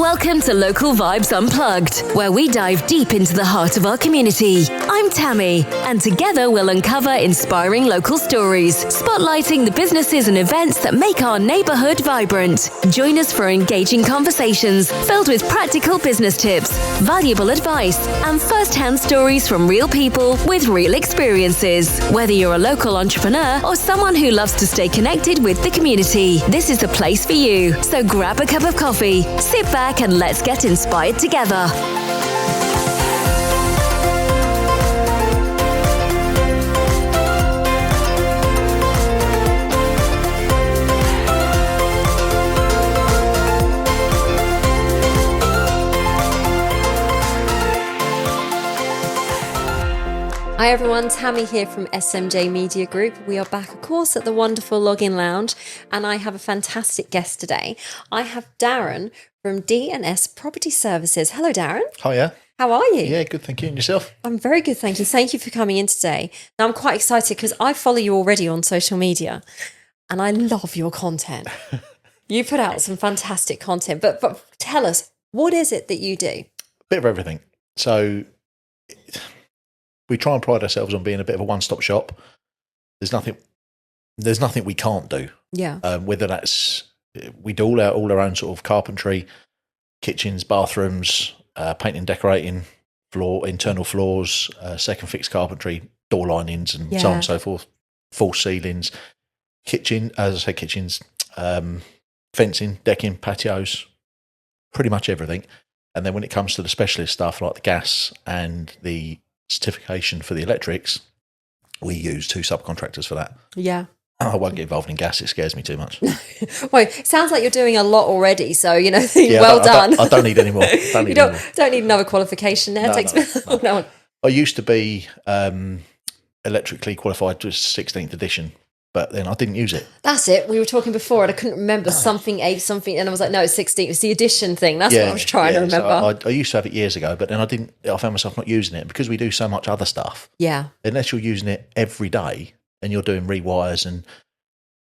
Welcome to Local Vibes Unplugged, where we dive deep into the heart of our community. I'm Tammy, and together we'll uncover inspiring local stories, spotlighting the businesses and events that make our neighbourhood vibrant. Join us for engaging conversations filled with practical business tips, valuable advice, and first-hand stories from real people with real experiences. Whether you're a local entrepreneur or someone who loves to stay connected with the community, this is the place for you. So grab a cup of coffee, sit back, and let's get inspired together. Hi everyone, Tammy here from SMJ Media Group. We are back, of course, at the wonderful Login Lounge, and I have a fantastic guest today. I have Darren from D&S Property Services. Hello, Darren. Hiya. How are you? Yeah, good, thank you. And yourself? I'm very good, thank you. Thank you for coming in today. Now, I'm quite excited because I follow you already on social media, and I love your content. You put out some fantastic content, but tell us, what is it that you do? Bit of everything. So we try and pride ourselves on being a bit of a one-stop shop. There's nothing we can't do. Yeah. Whether that's, we do all our own sort of carpentry, kitchens, bathrooms, painting, decorating, internal floors, second fix carpentry, door linings, and so on and so forth. False ceilings, kitchens, fencing, decking, patios, pretty much everything. And then when it comes to the specialist stuff like the gas and the certification for the electrics, we use two subcontractors for that. Yeah. I won't get involved in gas. It scares me too much. Well, it sounds like you're doing a lot already. So, done. I don't need any more. Don't need another qualification there. No. I used to be electrically qualified to 16th edition, but then I didn't use it. That's it. We were talking before and I couldn't remember something, and I was like, no, it's 16th. It's the edition thing. That's what I was trying to remember. So I used to have it years ago, but then I found myself not using it because we do so much other stuff. Yeah. Unless you're using it every day and you're doing rewires, and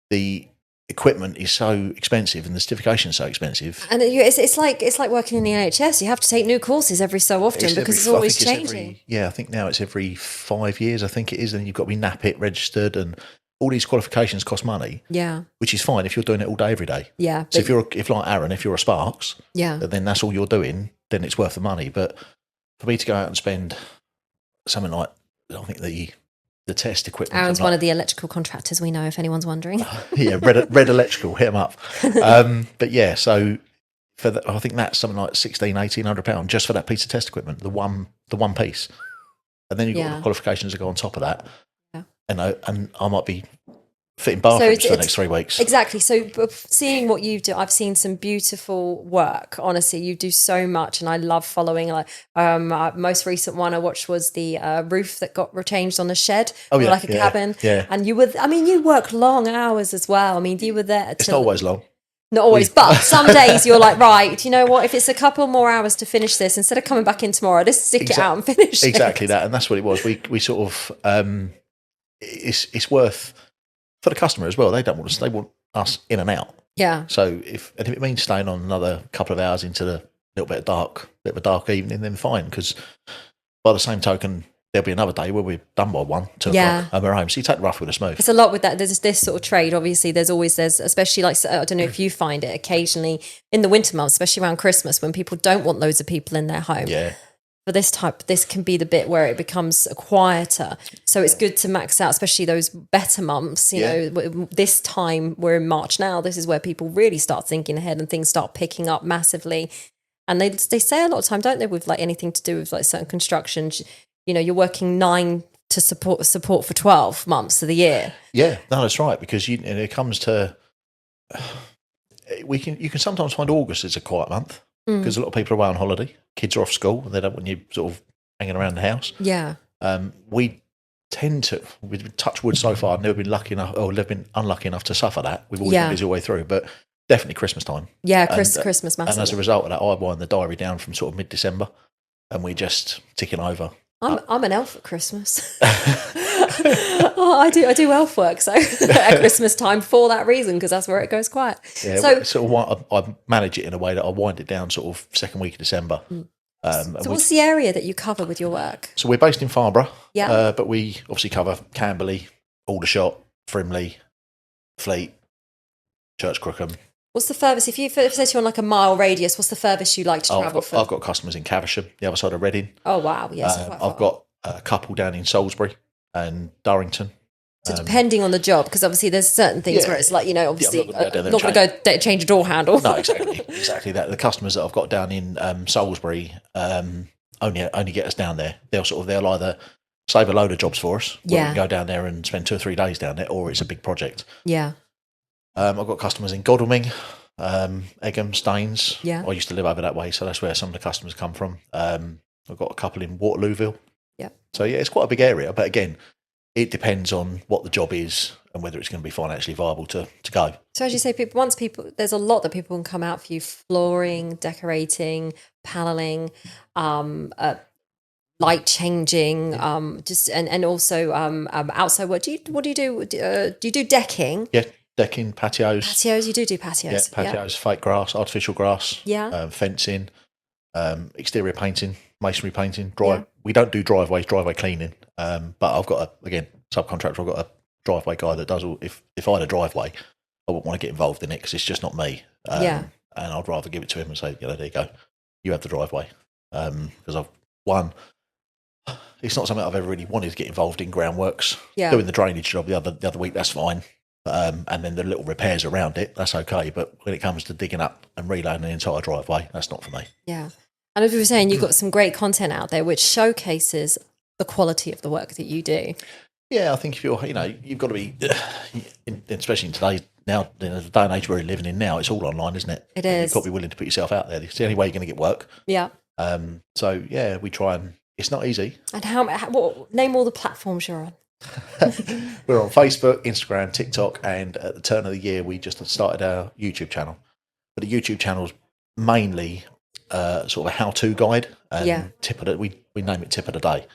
the equipment is so expensive and the certification is so expensive. And it's like working in the NHS. You have to take new courses every so often because it's always changing. I think now it's every 5 years, I think it is, and you've got to be NAPIT registered, and all these qualifications cost money. Yeah. Which is fine if you're doing it all day, every day. Yeah. So if like Aaron, if you're a Sparks, then that's all you're doing, then it's worth the money. But for me to go out and spend something like, I think the test equipment. Aaron's one of the electrical contractors we know, if anyone's wondering. Yeah, Red Electrical, hit him up. But yeah, so I think that's something like £1,800 just for that piece of test equipment, the one piece. And then you've got the qualifications that go on top of that. Yeah. And I might be fitting bathrooms for the next 3 weeks. Exactly. So seeing what you do, I've seen some beautiful work. Honestly, you do so much, and I love following. Like most recent one I watched was the roof that got changed on the shed, like a cabin. Yeah. And you work long hours as well. I mean, you were there. It's not always long. Not always, but some days you're like, right, you know what? If it's a couple more hours to finish this, instead of coming back in tomorrow, let's stick it out and finish it. Exactly that, and that's what it was. We sort of it's worth. For the customer as well, they want us in and out. Yeah. So if it means staying on another couple of hours into the little bit of a dark evening, then fine. Because by the same token, there'll be another day where we're done by 1, 2 o'clock and we're home. So you take the rough with the smooth. It's a lot with that. There's this sort of trade. Obviously, there's especially like, I don't know if you find it occasionally in the winter months, especially around Christmas, when people don't want loads of people in their home. Yeah. For this can be the bit where it becomes quieter. So it's good to max out, especially those better months. You know, this time we're in March now. This is where people really start thinking ahead and things start picking up massively. And they say a lot of time, don't they, with like anything to do with like certain constructions, you're working 9 to support for 12 months of the year. Yeah, no, that's right. Because it comes to, you can sometimes find August is a quiet month. Because a lot of people are away on holiday, kids are off school, and they don't want you sort of hanging around the house. Yeah. We tend to, we've touched wood so far, I've never been lucky enough, or never been unlucky enough to suffer that. We've always been busy all the way through, but definitely Christmas time. Yeah, Christmas massively. And as a result of that, I wind the diary down from sort of mid-December, and we're just ticking over. I'm an elf at Christmas. Oh, I do elf work, so at Christmas time for that reason, because that's where it goes quiet. Yeah, so sort of, I manage it in a way that I wind it down sort of second week of December. so what's the area that you cover with your work? So we're based in Farnborough, Yeah. but we obviously cover Camberley, Aldershot, Frimley, Fleet, Church Crookham. What's the furthest, if it says you're on like a mile radius, what's the furthest you like to travel for? I've got customers in Caversham, the other side of Reading. Oh, wow. Yes. I've got a couple down in Salisbury and Durrington. So depending on the job, because obviously there's certain things where it's like, obviously I'm not going to go change a door handle. No, exactly that. The customers that I've got down in Salisbury only get us down there. They'll either save a load of jobs for us, where we can go down there and spend 2 or 3 days down there, or it's a big project. Yeah. I've got customers in Godalming, Egham, Staines. Yeah. I used to live over that way, so that's where some of the customers come from. I've got a couple in Waterlooville. Yeah. So yeah, it's quite a big area, but again, it depends on what the job is and whether it's going to be financially viable to go. So as you say, there's a lot that people can come out for you: flooring, decorating, paneling, light changing, just and also outside work. What do you do? Do you do decking? Yeah, decking, patios. Patios, you do patios. Yeah, patios, fake grass, artificial grass. Yeah. Fencing, exterior painting, masonry painting. Yeah. We don't do driveway cleaning. But I've got subcontractor. I've got a driveway guy that does all. If I had a driveway, I wouldn't want to get involved in it because it's just not me. And I'd rather give it to him and say, there you go, you have the driveway. Because it's not something I've ever really wanted to get involved in. Groundworks, doing the drainage job the other week, that's fine. And then the little repairs around it, that's okay. But when it comes to digging up and relaying the entire driveway, that's not for me. Yeah. And as we were saying, you've got some great content out there which showcases the quality of the work that you do. Yeah, I think if you've got to be, especially in today's now, in the day and age we're living in now, it's all online, isn't it? It is. You've got to be willing to put yourself out there. It's the only way you're going to get work. Yeah. So yeah, we try and it's not easy. And name all the platforms you're on. We're on Facebook, Instagram, TikTok, and at the turn of the year, we just started our YouTube channel. But the YouTube channel's mainly sort of a how-to guide and tip of the, we name it tip of the day.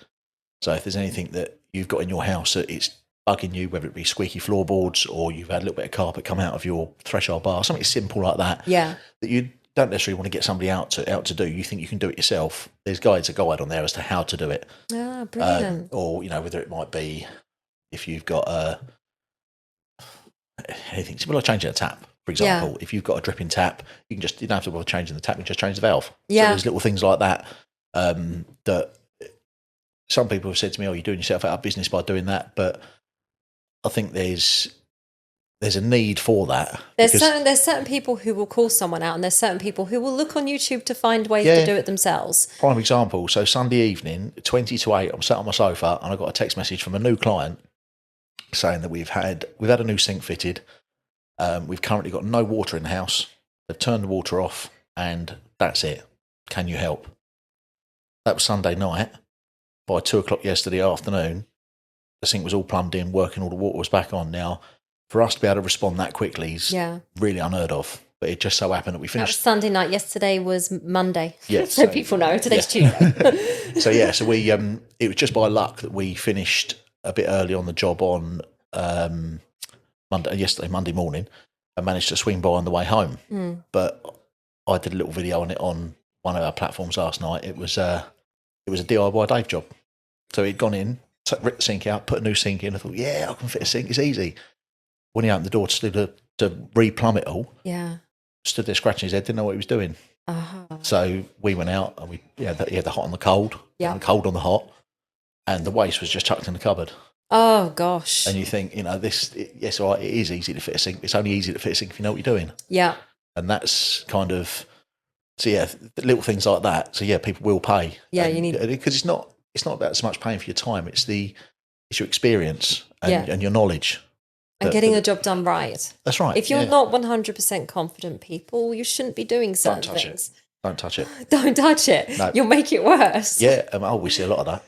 So if there's anything that you've got in your house that it's bugging you, whether it be squeaky floorboards or you've had a little bit of carpet come out of your threshold bar, something simple like that, that you don't necessarily want to get somebody out to do. You think you can do it yourself. There's a guide on there as to how to do it. Ah, brilliant. Or whether it might be if you've got anything similar, like changing a tap, for example. If you've got a dripping tap, you don't have to bother changing the tap. You can just change the valve. Yeah. So there's little things like that that some people have said to me, "Oh, you're doing yourself out of business by doing that." But I think there's a need for that. There's certain people who will call someone out, and there's certain people who will look on YouTube to find ways to do it themselves. Prime example. So Sunday evening, 20 to 8, I'm sat on my sofa and I got a text message from a new client saying that we've had a new sink fitted. We've currently got no water in the house. They've turned the water off, and that's it. Can you help? That was Sunday night. By 2:00 yesterday afternoon, the sink was all plumbed in, working. All the water was back on. Now, for us to be able to respond that quickly is really unheard of. But it just so happened that we finished. That was Sunday night. Yesterday was Monday. Yes, so people know today's Tuesday. So we it was just by luck that we finished a bit early on the job on Monday morning, and managed to swing by on the way home. But I did a little video on it on one of our platforms last night. It was a DIY Dave job. So he'd gone in, ripped the sink out, put a new sink in. I thought, I can fit a sink. It's easy. When he opened the door to re-plumb it all, stood there scratching his head, didn't know what he was doing. So we went out and he had the hot and the cold, and the cold on the hot, and the waste was just chucked in the cupboard. Oh gosh! And you think, yes, all right, it is easy to fit a sink. It's only easy to fit a sink if you know what you're doing. Yeah. And that's kind of little things like that. So people will pay. Yeah, you need, because it's not about so much paying for your time. It's your experience and your knowledge. And getting a job done right. That's right. If you're not 100% confident people, you shouldn't be doing certain things. Don't touch it. Don't touch it. No. You'll make it worse. Yeah. We see a lot of that.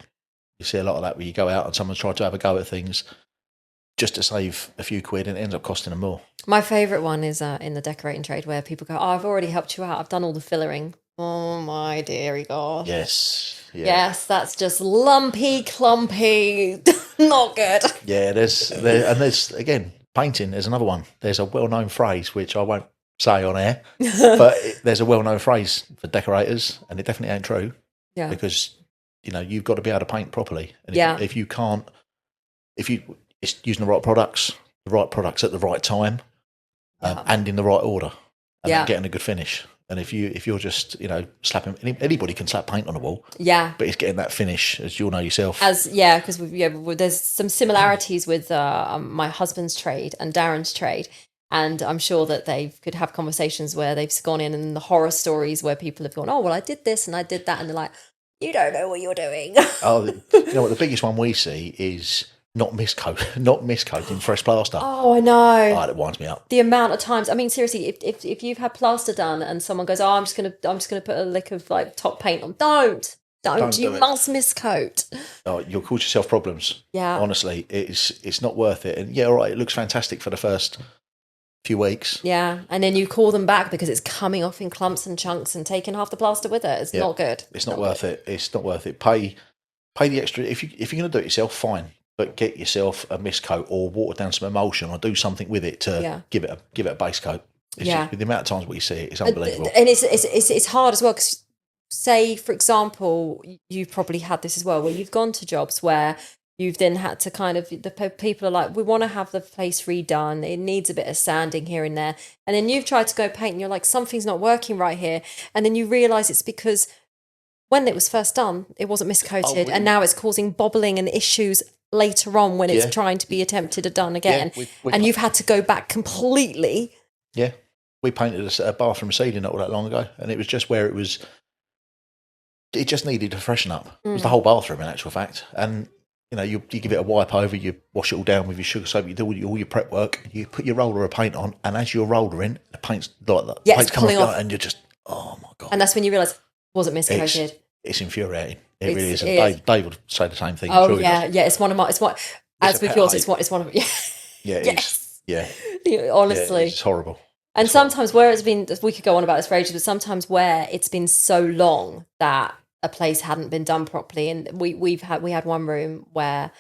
You see a lot of that where you go out and someone's tried to have a go at things just to save a few quid, and it ends up costing them more. My favourite one is in the decorating trade where people go, I've already helped you out. I've done all the fillering. Oh, my dearie God. Yes. Yeah. Yes, that's just lumpy, clumpy. Not good. Yeah, there's again, painting. There's another one. There's a well-known phrase which I won't say on air, but there's a well-known phrase for decorators, and it definitely ain't true. Yeah. Because you've got to be able to paint properly, and if you can't, it's using the right products at the right time, and in the right order, and then getting a good finish. And if you're just slapping, anybody can slap paint on a wall. Yeah. But it's getting that finish, as you'll know yourself. Because there's some similarities with my husband's trade and Darren's trade. And I'm sure that they could have conversations where they've gone in and the horror stories where people have gone, oh, well, I did this and I did that. And they're like, you don't know what you're doing. What the biggest one we see is not miscoating fresh plaster. Oh, I know. Oh, it winds me up. The amount of times, I mean, seriously, if you've had plaster done and someone goes, oh, I'm just gonna put a lick of like top paint on. Don't you must miscoat. Oh, you'll cause yourself problems. Yeah. Honestly, it's not worth it. And all right, it looks fantastic for the first few weeks. Yeah. And then you call them back because it's coming off in clumps and chunks and taking half the plaster with it. It's not good. It's not worth it. It's not worth it. Pay the extra. If you're going to do it yourself, fine. But get yourself a mist coat or water down some emulsion or do something with it to give it a base coat. Just, with the amount of times we see it, it's unbelievable. And it's hard as well because, say, for example, you've probably had this as well, where you've gone to jobs where you've then had to kind of, the people are like, we want to have the place redone. It needs a bit of sanding here and there. And then you've tried to go paint and you're like, something's not working right here. And then you realise it's because when it was first done, it wasn't miscoated. And now it's causing bobbling and issues later on when it's trying to be attempted or done again. And you've had to go back completely. Yeah. We painted a bathroom ceiling not all that long ago, and it was just where it just needed to freshen up. It was the whole bathroom, in actual fact. And, you give it a wipe over, you wash it all down with your sugar soap, you do all your prep work, you put your roller of paint on, and as you're rollering, the paint's like that. Yeah, it's coming off. And you're just, oh my God. And that's when you realise, was it miscoated? It's infuriating. It really is. And Dave would say the same thing. Oh, yeah. Yeah, it's one of my, as with yours, it's one of, yeah. Yes. Yeah. Honestly. It's horrible. And sometimes where it's been, we could go on about this for ages, but sometimes where it's been so long that a place hadn't been done properly. And we had one room where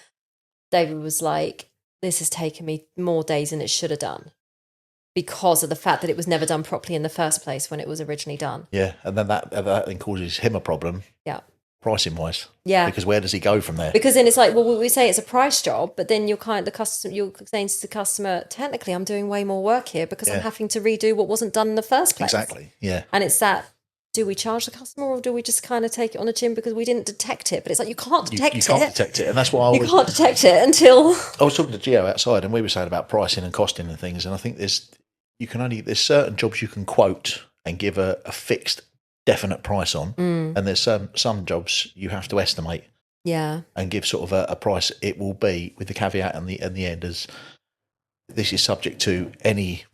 David was like, this has taken me more days than it should have done because of the fact that it was never done properly in the first place when it was originally done. Yeah. And then that then causes him a problem. Yeah. Pricing wise. Yeah. Because where does he go from there? Because then it's like, well, we say it's a price job, but then you're saying to the customer, technically I'm doing way more work here because I'm having to redo what wasn't done in the first place. Exactly. Yeah. And it's that, do we charge the customer or do we just kind of take it on the chin because we didn't detect it? But it's like, you can't detect it. You can't detect it. And that's why you can't detect it until... I was talking to Gio outside and we were saying about pricing and costing and things. And I think there's certain jobs you can quote and give a fixed definite price on, and there's some jobs you have to estimate, and give sort of a price it will be, with the caveat and the end as this is subject to any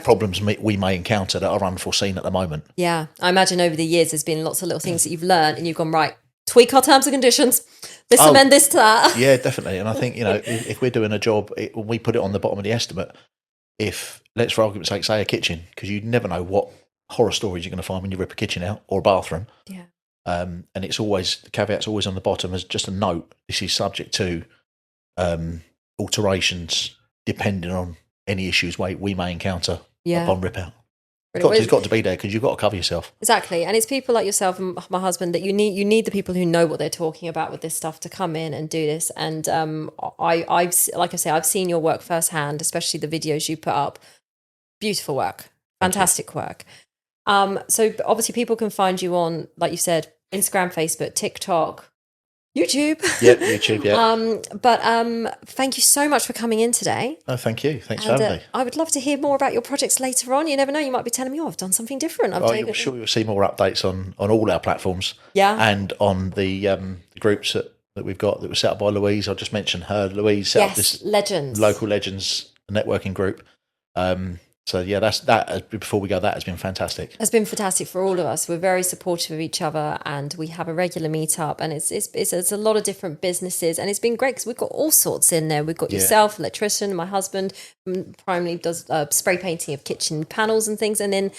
problems we may encounter that are unforeseen at the moment. Yeah, I imagine over the years there's been lots of little things that you've learned, and you've gone, right, tweak our terms and conditions. This amend this to that. Yeah, definitely. And I think if we're doing a job, we put it on the bottom of the estimate. If, let's for argument's sake, say a kitchen, because you never know what horror stories you're going to find when you rip a kitchen out or a bathroom. Yeah. And it's always, the caveat's always on the bottom as just a note. This is subject to alterations depending on any issues we may encounter upon rip out. It's got to be there because you've got to cover yourself. Exactly. And it's people like yourself and my husband that you need the people who know what they're talking about with this stuff to come in and do this. And I've seen your work firsthand, especially the videos you put up. Beautiful work. Fantastic work. So obviously people can find you on, like you said, Instagram, Facebook, TikTok, YouTube. Yep, YouTube, yeah. But thank you so much for coming in today. Oh, thank you. Thanks for having me. I would love to hear more about your projects later on. You never know, you might be telling me, I've done something different. I'm sure you'll see more updates on all our platforms. Yeah. And on the groups that we've got that were set up by Louise. I just mentioned her. Louise set up this Legends. Local Legends networking group. So yeah, that. Before we go, that has been fantastic. It's been fantastic for all of us. We're very supportive of each other, and we have a regular meetup. And it's a lot of different businesses, and it's been great because we've got all sorts in there. We've got yourself, electrician, my husband, primarily does spray painting of kitchen panels and things, and then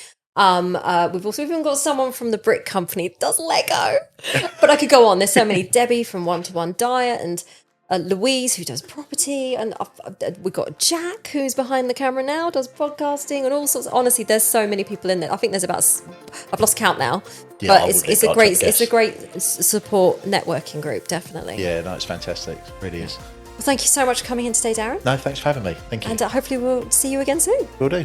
we've also even got someone from the brick company that does Lego. But I could go on. There's so many. Debbie from One to One Diet, and Louise, who does property, and we've got Jack, who's behind the camera now, does podcasting and all sorts. Honestly, there's so many people in there. I think there's about, I've lost count now, but it's a great support networking group, definitely. Yeah, no, it's fantastic. It really is. Well, thank you so much for coming in today, Darren. No, thanks for having me. Thank you. And hopefully we'll see you again soon. Will do.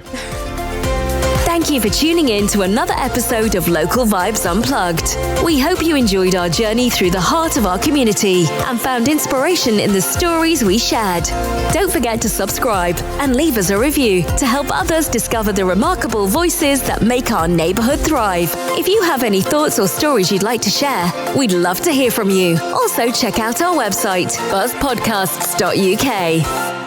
Thank you for tuning in to another episode of Local Vibes Unplugged. We hope you enjoyed our journey through the heart of our community and found inspiration in the stories we shared. Don't forget to subscribe and leave us a review to help others discover the remarkable voices that make our neighbourhood thrive. If you have any thoughts or stories you'd like to share, we'd love to hear from you. Also, check out our website, buzzpodcasts.uk.